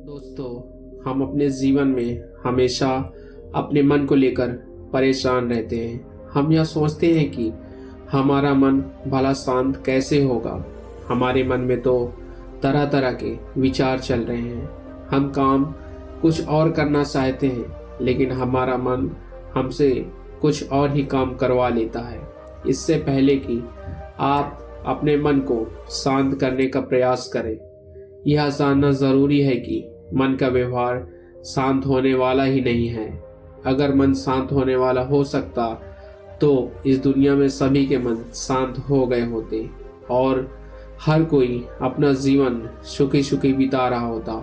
दोस्तों, हम अपने जीवन में हमेशा अपने मन को लेकर परेशान रहते हैं। हम यह सोचते हैं कि हमारा मन भला शांत कैसे होगा। हमारे मन में तो तरह तरह के विचार चल रहे हैं। हम काम कुछ और करना चाहते हैं, लेकिन हमारा मन हमसे कुछ और ही काम करवा लेता है। इससे पहले कि आप अपने मन को शांत करने का प्रयास करें, यह जानना जरूरी है कि मन का व्यवहार शांत होने वाला ही नहीं है। अगर मन शांत होने वाला हो सकता तो इस दुनिया में सभी के मन शांत हो गए होते और हर कोई अपना जीवन सुखी सुखी बिता रहा होता।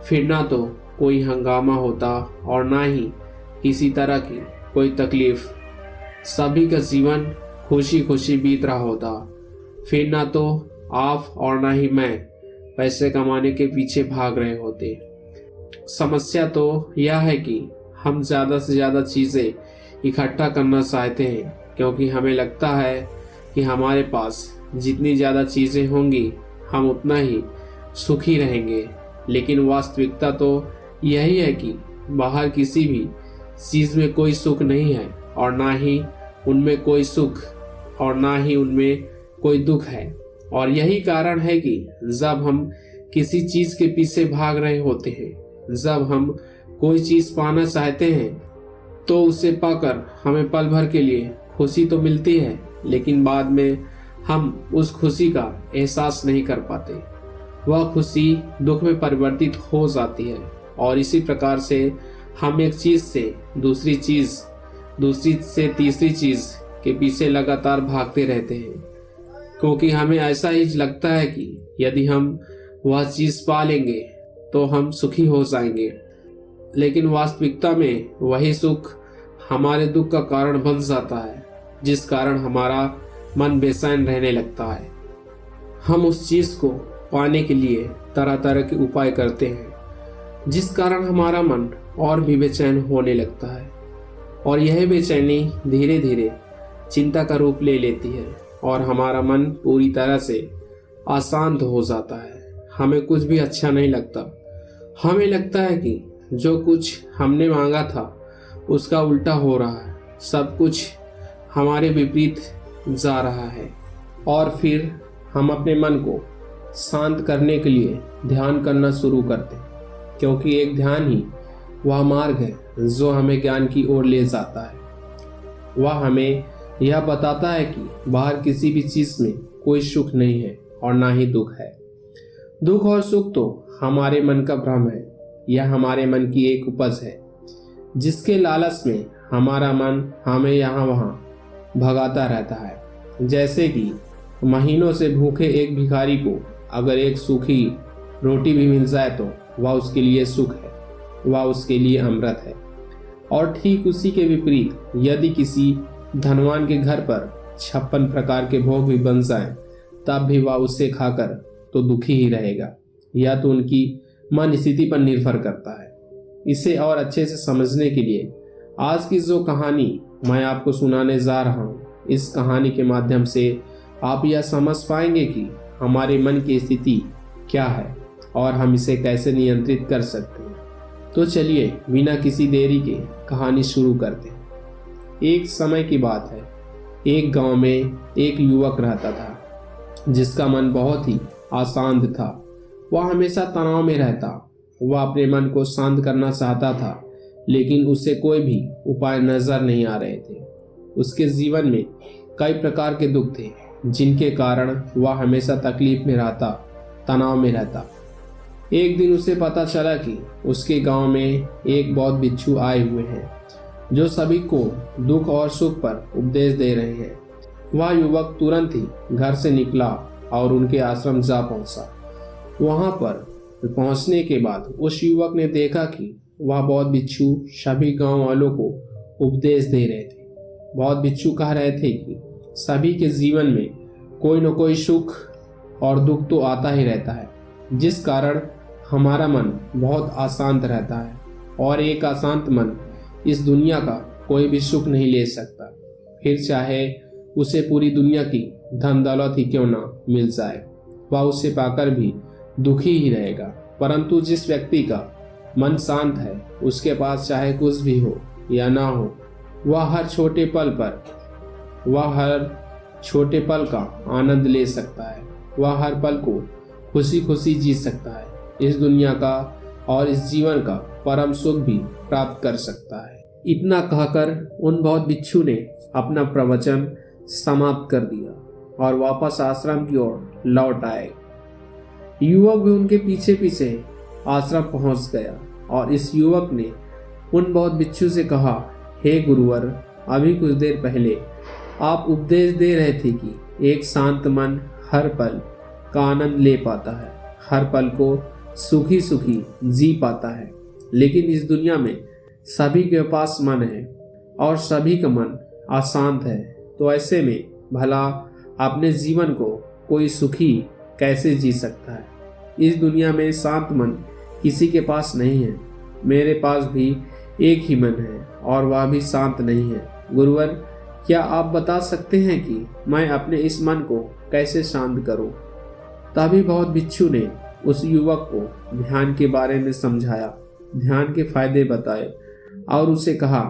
फिर ना तो कोई हंगामा होता और ना ही किसी तरह की कोई तकलीफ। सभी का जीवन खुशी खुशी बीत रहा होता। फिर ना तो आप और ना ही मैं पैसे कमाने के पीछे भाग रहे होते। समस्या तो यह है कि हम ज़्यादा से ज़्यादा चीज़ें इकट्ठा करना चाहते हैं, क्योंकि हमें लगता है कि हमारे पास जितनी ज़्यादा चीज़ें होंगी हम उतना ही सुखी रहेंगे। लेकिन वास्तविकता तो यही है कि बाहर किसी भी चीज़ में कोई सुख नहीं है और ना ही उनमें कोई सुख और ना ही उनमें कोई दुख है। और यही कारण है कि जब हम किसी चीज के पीछे भाग रहे होते हैं, जब हम कोई चीज पाना चाहते हैं, तो उसे पाकर हमें पल भर के लिए खुशी तो मिलती है, लेकिन बाद में हम उस खुशी का एहसास नहीं कर पाते। वह खुशी दुख में परिवर्तित हो जाती है और इसी प्रकार से हम एक चीज से दूसरी चीज, दूसरी से तीसरी चीज के पीछे लगातार भागते रहते हैं, क्योंकि हमें ऐसा ही लगता है कि यदि हम वह चीज पा लेंगे तो हम सुखी हो जाएंगे। लेकिन वास्तविकता में वही सुख हमारे दुख का कारण बन जाता है, जिस कारण हमारा मन बेचैन रहने लगता है। हम उस चीज को पाने के लिए तरह तरह के उपाय करते हैं, जिस कारण हमारा मन और भी बेचैन होने लगता है और यह बेचैनी धीरे धीरे चिंता का रूप ले लेती है और हमारा मन पूरी तरह से अशांत हो जाता है। हमें कुछ भी अच्छा नहीं लगता। हमें लगता है कि जो कुछ हमने मांगा था उसका उल्टा हो रहा है, सब कुछ हमारे विपरीत जा रहा है। और फिर हम अपने मन को शांत करने के लिए ध्यान करना शुरू करते हैं, क्योंकि एक ध्यान ही वह मार्ग है जो हमें ज्ञान की ओर ले जाता है। वह हमें यह बताता है कि बाहर किसी भी चीज में कोई सुख नहीं है और ना ही दुख है। दुख और सुख तो हमारे मन का भ्रम है। यह हमारे मन की एक उपज है, जिसके लालच में हमारा मन हमें यहाँ वहाँ भगाता रहता है। जैसे कि महीनों से भूखे एक भिखारी को अगर एक सूखी रोटी भी मिल जाए तो वह उसके लिए सुख है, वह उसके लिए अमृत है। और ठीक उसी के विपरीत यदि किसी धनवान के घर पर 56 प्रकार के भोग भी बन जाएं, तब भी वह उसे खाकर तो दुखी ही रहेगा। यह तो उनकी मन स्थिति पर निर्भर करता है। इसे और अच्छे से समझने के लिए आज की जो कहानी मैं आपको सुनाने जा रहा हूँ, इस कहानी के माध्यम से आप यह समझ पाएंगे कि हमारे मन की स्थिति क्या है और हम इसे कैसे नियंत्रित कर सकते हैं। तो चलिए बिना किसी देरी के कहानी शुरू करते हैं। एक समय की बात है, एक गांव में एक युवक रहता था जिसका मन बहुत ही अशांत था। वह हमेशा तनाव में रहता। वह अपने मन को शांत करना चाहता था, लेकिन उसे कोई भी उपाय नजर नहीं आ रहे थे। उसके जीवन में कई प्रकार के दुख थे, जिनके कारण वह हमेशा तकलीफ में रहता, तनाव में रहता। एक दिन उसे पता चला कि उसके गांव में एक बौद्ध भिक्षु आए हुए हैं, जो सभी को दुख और सुख पर उपदेश दे रहे हैं। वह युवक तुरंत ही घर से निकला और उनके आश्रम जा पहुंचा। वहां पर पहुंचने के बाद उस युवक ने देखा कि वह बौद्ध भिक्षु सभी गांव वालों को उपदेश दे रहे थे। बौद्ध भिक्षु कह रहे थे कि सभी के जीवन में कोई न कोई सुख और दुख तो आता ही रहता है, जिस कारण हमारा मन बहुत अशांत रहता है और एक अशांत मन इस दुनिया का कोई भी सुख नहीं ले सकता। फिर चाहे उसे पूरी दुनिया की धन दौलत ही क्यों ना मिल जाए, वह उसे पाकर भी दुखी ही रहेगा। परंतु जिस व्यक्ति का मन शांत है, उसके पास चाहे कुछ भी हो या ना हो, वह हर छोटे पल का आनंद ले सकता है। वह हर पल को खुशी खुशी जी सकता है, इस दुनिया का और इस जीवन का परम सुख भी प्राप्त कर सकता है। इतना कहकर उन बौद्ध भिक्षु ने अपना प्रवचन समाप्त कर दिया और वापस आश्रम की ओर लौट आए। युवक भी उनके पीछे पीछे आश्रम पहुंच गया और इस युवक ने उन बौद्ध भिक्षु से कहा, हे गुरुवर, अभी कुछ देर पहले आप उपदेश दे रहे थे कि एक शांत मन हर पल का आनंद ले पाता है, हर पल को सुखी सुखी जी पाता है। लेकिन इस दुनिया में सभी के पास मन है और सभी का मन अशांत है, तो ऐसे में भला अपने जीवन को कोई सुखी कैसे जी सकता है? इस दुनिया में शांत मन किसी के पास नहीं है। मेरे पास भी एक ही मन है और वह भी शांत नहीं है। गुरुवर, क्या आप बता सकते हैं कि मैं अपने इस मन को कैसे शांत करूं? तभी बौद्ध भिक्षु ने उस युवक को ध्यान के बारे में समझाया, ध्यान के फायदे बताए और उसे कहा,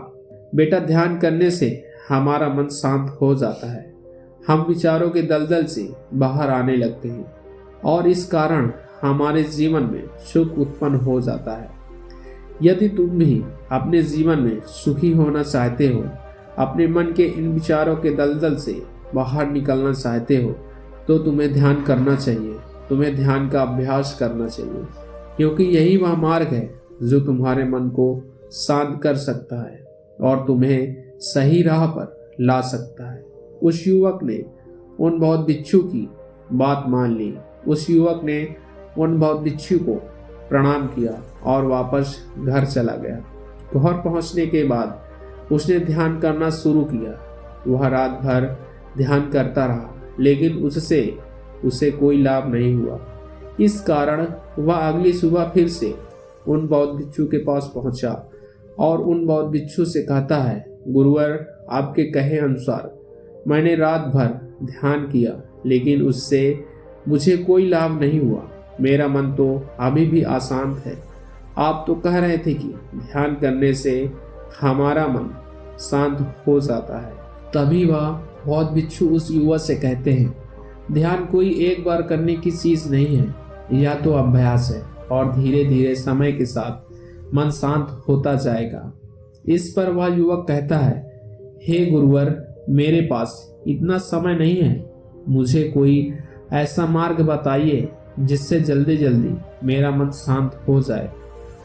बेटा, ध्यान करने से हमारा मन शांत हो जाता है। हम विचारों के दलदल से बाहर आने लगते हैं और इस कारण हमारे जीवन में सुख उत्पन्न हो जाता है। यदि तुम भी अपने जीवन में सुखी होना चाहते हो, अपने मन के इन विचारों के दलदल से बाहर निकलना चाहते हो, तो तुम्हें ध्यान करना चाहिए। तुम्हें ध्यान का अभ्यास करना चाहिए, क्योंकि यही वह मार्ग है जो तुम्हारे मन को शांत कर सकता है और तुम्हें सही राह पर ला सकता है। उस युवक ने उन बौद्ध भिक्षु की बात मान ली। उस युवक ने उन बौद्ध भिक्षु को प्रणाम किया और वापस घर चला गया। घर पहुंचने के बाद उसने ध्यान करना शुरू किया। वह रात भर ध्यान करता रहा, लेकिन उसे कोई लाभ नहीं हुआ। इस कारण वह अगली सुबह फिर से उन बौद्ध भिक्षु के पास पहुंचा और उन बौद्ध भिक्षु से कहता है, गुरुवर, आपके कहे अनुसार मैंने रात भर ध्यान किया, लेकिन उससे मुझे कोई लाभ नहीं हुआ। मेरा मन तो अभी भी अशांत है। आप तो कह रहे थे कि ध्यान करने से हमारा मन शांत हो जाता है। तभी वह बौद्ध भिक्षु उस युवक से कहते हैं, ध्यान कोई एक बार करने की चीज नहीं है, यह तो अभ्यास है और धीरे धीरे समय के साथ मन शांत होता जाएगा। इस पर वह युवक कहता है, हे गुरुवर, मेरे पास इतना समय नहीं है। मुझे कोई ऐसा मार्ग बताइए जिससे जल्दी जल्दी मेरा मन शांत हो जाए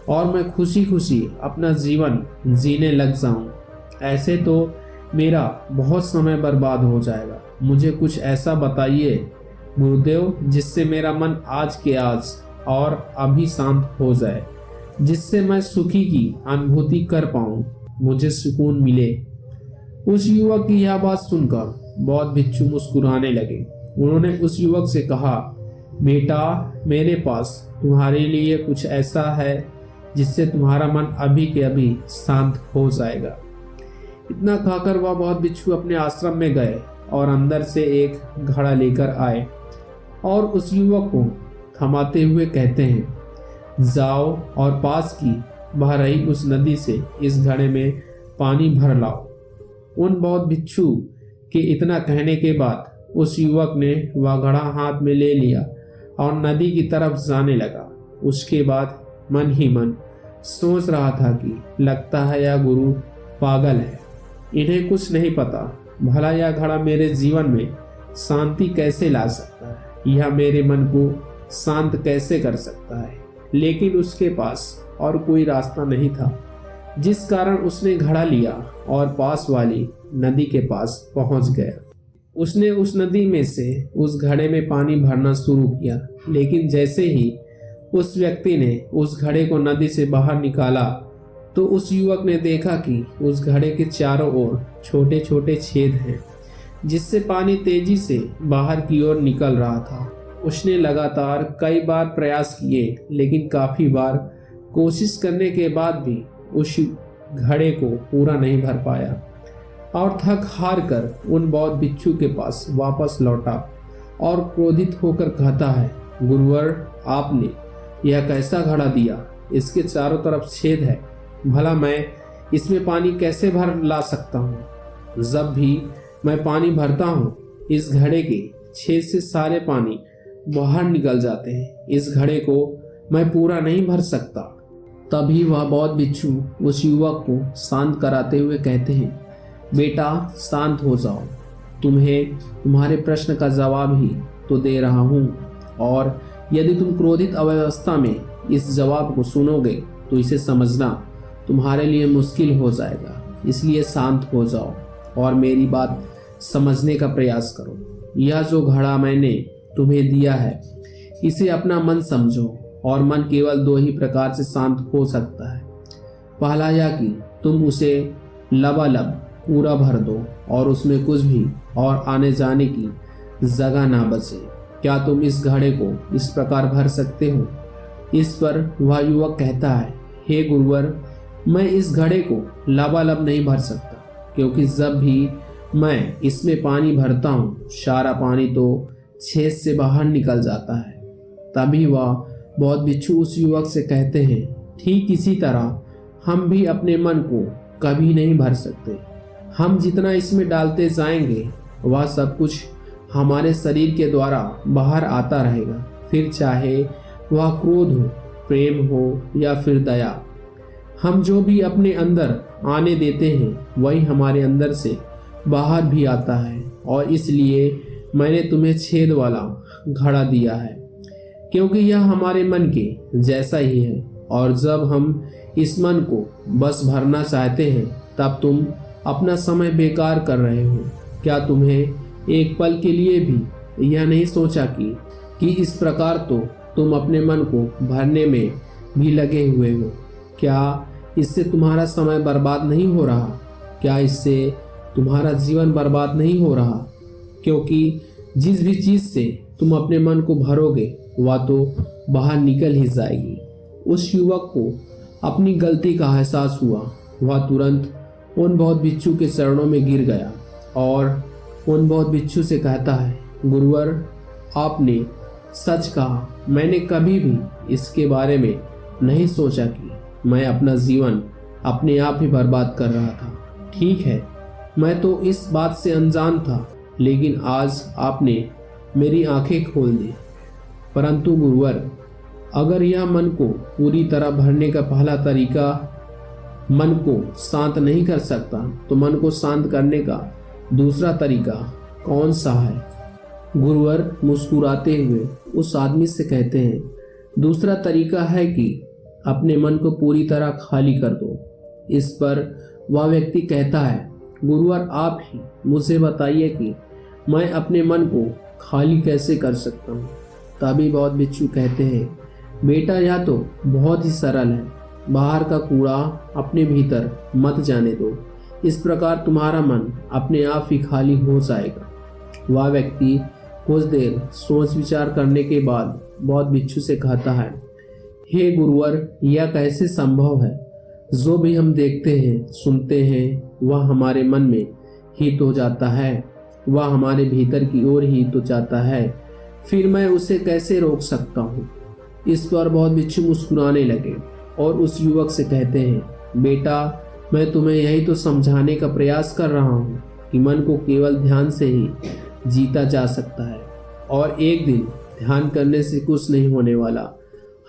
और मैं खुशी खुशी अपना जीवन जीने लग जाऊं। ऐसे तो मेरा बहुत समय बर्बाद हो जाएगा। मुझे कुछ ऐसा बताइए गुरुदेव जिससे मेरा मन आज के आज और अभी शांत हो जाए, जिससे मैं सुखी की अनुभूति कर पाऊं, मुझे सुकून मिले। उस युवक की यह बात सुनकर बौद्ध भिक्षु मुस्कुराने लगे। उन्होंने उस युवक से कहा, बेटा, मेरे पास तुम्हारे लिए कुछ ऐसा है जिससे तुम्हारा मन अभी के अभी शांत हो जाएगा। इतना कहकर वह बौद्ध भिक्षु अपने आश्रम में गए और अंदर से एक घड़ा लेकर आए और उस युवक को थमाते हुए कहते हैं, जाओ और पास की बह रही उस नदी से इस घड़े में पानी भर लाओ। उन बौद्ध भिक्षु के इतना कहने के बाद उस युवक ने वह घड़ा हाथ में ले लिया और नदी की तरफ जाने लगा। उसके बाद मन ही मन सोच रहा था कि लगता है यह गुरु पागल है, इन्हें कुछ नहीं पता। भला यह घड़ा मेरे जीवन में शांति कैसे ला सकता है, यह मेरे मन को शांत कैसे कर सकता है। लेकिन उसके पास और कोई रास्ता नहीं था, जिस कारण उसने घड़ा लिया और पास वाली नदी के पास पहुंच गया। उसने उस नदी में से उस घड़े में पानी भरना शुरू किया, लेकिन जैसे ही उस व्यक्ति ने उस घड़े को नदी से बाहर निकाला तो उस युवक ने देखा कि उस घड़े के चारों ओर छोटे छोटे छेद हैं, जिससे पानी तेजी से बाहर की ओर निकल रहा था। उसने लगातार कई बार प्रयास किए, लेकिन काफी बार कोशिश करने के बाद भी उस घड़े को पूरा नहीं भर पाया और थक हार कर उन बौद्ध भिक्षु के पास वापस लौटा और क्रोधित होकर कहता है, गुरुवर, आपने यह कैसा घड़ा दिया, इसके चारों तरफ छेद है, भला मैं इसमें पानी कैसे भर ला सकता हूँ। जब भी मैं पानी भरता हूँ इस घड़े के छेद से सारे पानी बाहर निकल जाते हैं, इस घड़े को मैं पूरा नहीं भर सकता। तभी वह बौद्ध भिक्षु उस युवक को शांत कराते हुए कहते हैं, बेटा शांत हो जाओ, तुम्हें तुम्हारे प्रश्न का जवाब ही तो दे रहा हूँ, और यदि तुम क्रोधित अवस्था में इस जवाब को सुनोगे तो इसे समझना तुम्हारे लिए मुश्किल हो जाएगा। इसलिए शांत हो जाओ और मेरी बात समझने का प्रयास करो। यह जो घड़ा मैंने तुम्हें दिया है इसे अपना मन समझो, और मन केवल दो ही प्रकार से शांत हो सकता है। पहला यह कि तुम उसे लबालब पूरा भर दो और उसमें कुछ भी और आने जाने की जगह ना बचे। क्या तुम इस घड़े को इस प्रकार भर सकते हो? इस पर वह युवक कहता है, हे गुरुवर, मैं इस घड़े को लबालब नहीं भर सकता, क्योंकि जब भी मैं इसमें पानी भरता हूँ सारा पानी तो छेद से बाहर निकल जाता है। तभी वह बौद्ध भिक्षु उस युवक से कहते हैं, ठीक इसी तरह हम भी अपने मन को कभी नहीं भर सकते। हम जितना इसमें डालते जाएंगे वह सब कुछ हमारे शरीर के द्वारा बाहर आता रहेगा, फिर चाहे वह क्रोध हो, प्रेम हो या फिर दया। हम जो भी अपने अंदर आने देते हैं वही हमारे अंदर से बाहर भी आता है, और इसलिए मैंने तुम्हें छेद वाला घड़ा दिया है, क्योंकि यह हमारे मन के जैसा ही है। और जब हम इस मन को बस भरना चाहते हैं तब तुम अपना समय बेकार कर रहे हो। क्या तुम्हें एक पल के लिए भी यह नहीं सोचा कि इस प्रकार तो तुम अपने मन को भरने में भी लगे हुए हो? क्या इससे तुम्हारा समय बर्बाद नहीं हो रहा? क्या इससे तुम्हारा जीवन बर्बाद नहीं हो रहा? क्योंकि जिस भी चीज़ से तुम अपने मन को भरोगे वह तो बाहर निकल ही जाएगी। उस युवक को अपनी गलती का एहसास हुआ। वह तुरंत उन बौद्ध भिक्षु के चरणों में गिर गया और उन बौद्ध भिक्षु से कहता है, गुरुवर, आपने सच कहा। मैंने कभी भी इसके बारे में नहीं सोचा कि मैं अपना जीवन अपने आप ही बर्बाद कर रहा था। ठीक है, मैं तो इस बात से अनजान था, लेकिन आज आपने मेरी आंखें खोल दी। परंतु गुरुवर, अगर यह मन को पूरी तरह भरने का पहला तरीका मन को शांत नहीं कर सकता, तो मन को शांत करने का दूसरा तरीका कौन सा है? गुरुवर मुस्कुराते हुए उस आदमी से कहते हैं, दूसरा तरीका है कि अपने मन को पूरी तरह खाली कर दो। इस पर वह व्यक्ति कहता है, गुरुवर, आप ही मुझे बताइए कि मैं अपने मन को खाली कैसे कर सकता हूँ। तभी बौद्ध भिक्षु कहते हैं, बेटा, यह तो बहुत ही सरल है। बाहर का कूड़ा अपने भीतर मत जाने दो, इस प्रकार तुम्हारा मन अपने आप ही खाली हो जाएगा। वह व्यक्ति कुछ देर सोच विचार करने के बाद बौद्ध भिक्षु से कहता है, हे गुरुवर, यह कैसे संभव है? जो भी हम देखते हैं, सुनते हैं, वह हमारे मन में ही तो जाता है, वह हमारे भीतर की ओर ही तो जाता है, फिर मैं उसे कैसे रोक सकता हूँ? इस पर बौद्ध भिक्षु मुस्कुराने लगे और उस युवक से कहते हैं, बेटा, मैं तुम्हें यही तो समझाने का प्रयास कर रहा हूँ कि मन को केवल ध्यान से ही जीता जा सकता है, और एक दिन ध्यान करने से कुछ नहीं होने वाला।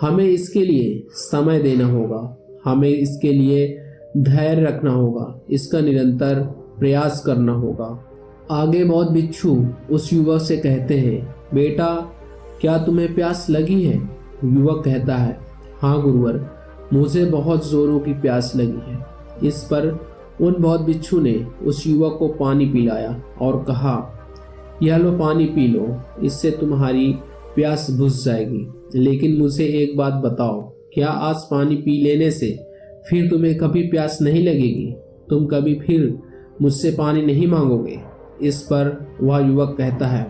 हमें इसके लिए समय देना होगा, हमें इसके लिए धैर्य रखना होगा, इसका निरंतर प्रयास करना होगा। आगे बौद्ध भिक्षु उस युवक से कहते हैं, बेटा, क्या तुम्हें प्यास लगी है? युवक कहता है, हाँ गुरुवर, मुझे बहुत जोरों की प्यास लगी है। इस पर उन बौद्ध भिक्षु ने उस युवक को पानी पिलाया और कहा, यह लो पानी पी लो, इससे तुम्हारी प्यास बुझ जाएगी। लेकिन मुझे एक बात बताओ, क्या आज पानी पी लेने से फिर तुम्हें कभी प्यास नहीं लगेगी? तुम कभी फिर मुझसे पानी नहीं मांगोगे? इस पर वह युवक कहता है,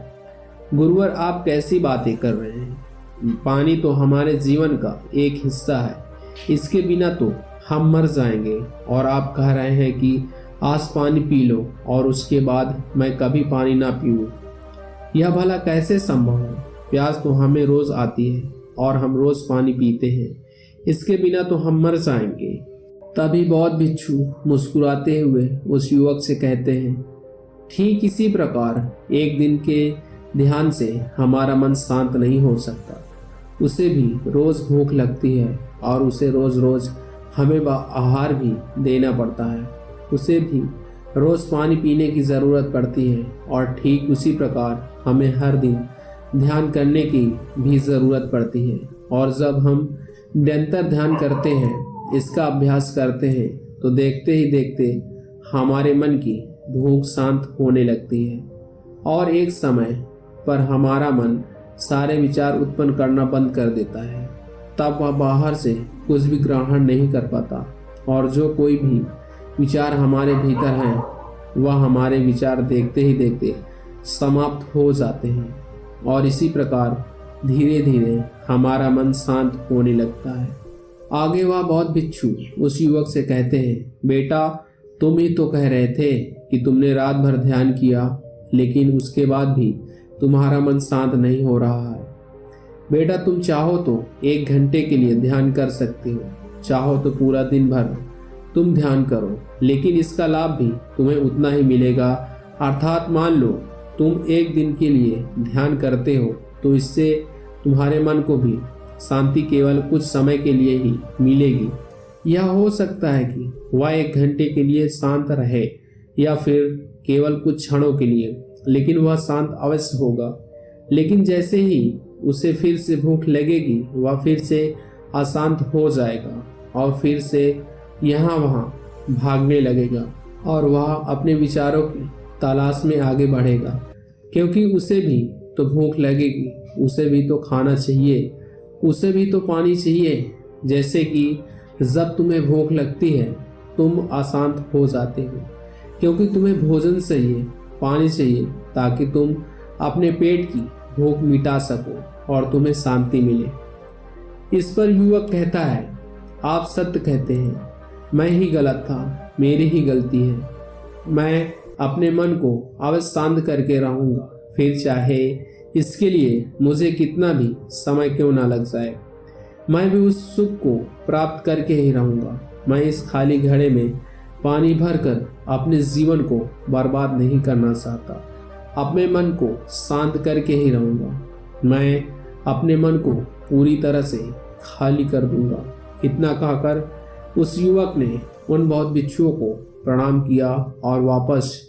गुरुवर, आप कैसी बातें कर रहे हैं? पानी तो हमारे जीवन का एक हिस्सा है, इसके बिना तो हम मर जाएंगे, और आप कह रहे हैं कि आज पानी पी लो और उसके बाद मैं कभी पानी ना पीऊँ। यह भला कैसे संभव है? प्यास तो हमें रोज आती है, और हम रोज पानी पीते हैं, इसके बिना तो हम मर जाएंगे। तभी बौद्ध भिक्षु मुस्कुराते हुए उस युवक से कहते हैं, ठीक इसी प्रकार एक दिन के ध्यान से हमारा मन शांत नहीं हो सकता। उसे भी रोज भूख लगती है और उसे रोज रोज हमें आहार भी देना पड़ता है। उसे भी रोज पानी पीने की ज़रूरत पड़ती है और ठीक उसी प्रकार हमें हर दिन ध्यान करने की भी ज़रूरत पड़ती है। और जब हम निरंतर ध्यान करते हैं, इसका अभ्यास करते हैं, तो देखते ही देखते हमारे मन की भूख शांत होने लगती है और एक समय पर हमारा मन सारे विचार उत्पन्न करना बंद कर देता है। तब वह बाहर से कुछ भी ग्रहण नहीं कर पाता और जो कोई भी विचार हमारे भीतर हैं वह हमारे विचार देखते ही देखते समाप्त हो जाते हैं और इसी प्रकार धीरे धीरे हमारा मन शांत होने लगता है। आगे वह बौद्ध भिक्षु उस युवक से कहते हैं, बेटा तुम ही तो कह रहे थे कि तुमने रात भर ध्यान किया, लेकिन उसके बाद भी तुम्हारा मन शांत नहीं हो रहा है। बेटा तुम चाहो तो 1 घंटे के लिए ध्यान कर सकते हो, चाहो तो पूरा दिन भर तुम ध्यान करो, लेकिन इसका लाभ भी तुम्हें उतना ही मिलेगा। अर्थात मान लो तुम 1 दिन के लिए ध्यान करते हो तो इससे तुम्हारे मन को भी शांति केवल कुछ समय के लिए ही मिलेगी। यह हो सकता है कि वह 1 घंटे के लिए शांत रहे या फिर केवल कुछ क्षणों के लिए, लेकिन वह शांत अवश्य होगा। लेकिन जैसे ही उसे फिर से भूख लगेगी वह फिर से अशांत हो जाएगा और फिर से यहाँ वहाँ भागने लगेगा और वह अपने विचारों की तलाश में आगे बढ़ेगा, क्योंकि उसे भी तो भूख लगेगी, उसे भी तो खाना चाहिए, उसे भी तो पानी चाहिए। जैसे कि जब तुम्हें भूख लगती है तुम अशांत हो जाते हो, क्योंकि तुम्हें भोजन चाहिए, पानी चाहिए, ताकि तुम अपने पेट की भूख मिटा सको और तुम्हें शांति मिले। इस पर युवक कहता है, आप सत्य कहते हैं, मैं ही गलत था, मेरी ही गलती है। मैं अपने मन को अवश्य शांत करके रहूँगा, फिर चाहे इसके लिए मुझे कितना भी समय क्यों ना लग जाए। मैं भी उस सुख को प्राप्त करके ही रहूँगा। मैं इस खाली घड़े में पानी भरकर अपने जीवन को बर्बाद नहीं करना चाहता। अपने मन को शांत करके ही रहूँगा। मैं अपने मन को पूरी तरह से खाली कर दूंगा। इतना कहकर उस युवक ने उन बौद्ध भिक्षुओं को प्रणाम किया और वापस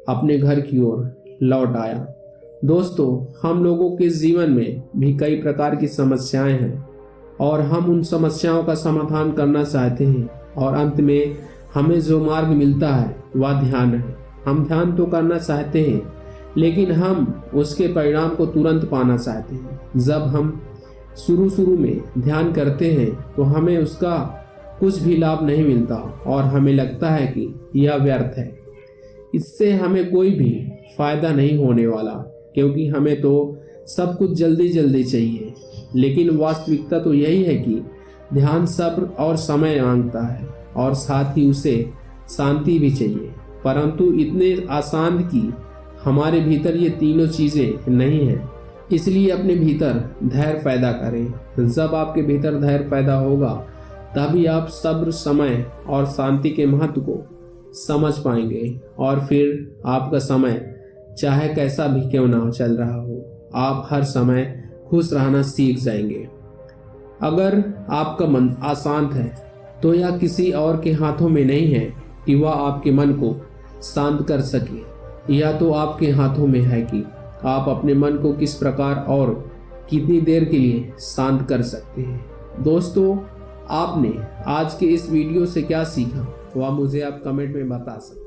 अपने घर की ओर लौट आया। दोस्तों, हम लोगों के जीवन में भी कई प्रकार की समस्याएं हैं और हम उन समस्याओं का समाधान करना चाहते हैं और अंत में हमें जो मार्ग मिलता है वह ध्यान है। हम ध्यान तो करना चाहते हैं, लेकिन हम उसके परिणाम को तुरंत पाना चाहते हैं। जब हम शुरू में ध्यान करते हैं तो हमें उसका कुछ भी लाभ नहीं मिलता और हमें लगता है कि यह व्यर्थ है, इससे हमें कोई भी फायदा नहीं होने वाला, क्योंकि हमें तो सब कुछ जल्दी जल्दी चाहिए। लेकिन वास्तविकता तो यही है कि ध्यान सब्र और समय मांगता है और साथ ही उसे शांति भी चाहिए, परंतु इतने आसान कि हमारे भीतर ये तीनों चीज़ें नहीं हैं। इसलिए अपने भीतर धैर्य पैदा करें। जब आपके भीतर धैर्य पैदा होगा तभी आप सब्र, समय और शांति के महत्व को समझ पाएंगे और फिर आपका समय चाहे कैसा भी क्यों ना चल रहा हो, आप हर समय खुश रहना सीख जाएंगे। अगर आपका मन अशांत है तो यह किसी और के हाथों में नहीं है कि वह आपके मन को शांत कर सके। यह तो आपके हाथों में है कि आप अपने मन को किस प्रकार और कितनी देर के लिए शांत कर सकते हैं। दोस्तों, आपने आज के इस वीडियो से क्या सीखा वह मुझे आप कमेंट में बता सकते हैं।